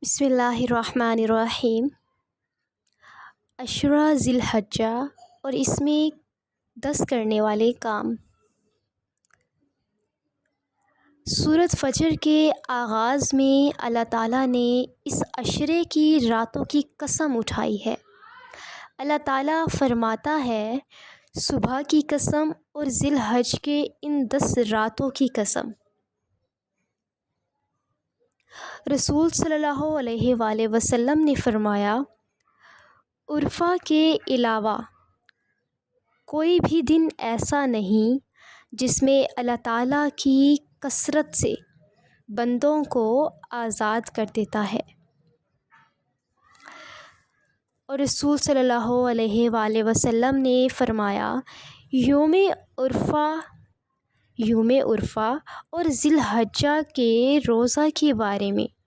بسم اللہ الرحمن الرحیم۔ عشرہ ذی الحجہ اور اس میں 10 کرنے والے کام۔ سورۃ فجر کے آغاز میں اللہ تعالیٰ نے اس عشرے کی راتوں کی قسم اٹھائی ہے۔ اللہ تعالیٰ فرماتا ہے، صبح کی قسم اور ذی الحجہ کے ان 10 راتوں کی قسم۔ رسول صلی اللہ علیہ وآلہ وسلم نے فرمایا، عرفہ کے علاوہ کوئی بھی دن ایسا نہیں جس میں اللہ تعالیٰ کی کثرت سے بندوں کو آزاد کر دیتا ہے۔ اور رسول صلی اللہ علیہ وآلہ وسلم نے فرمایا، یوم عرفہ اور ذی الحجہ کے روزہ کے بارے میں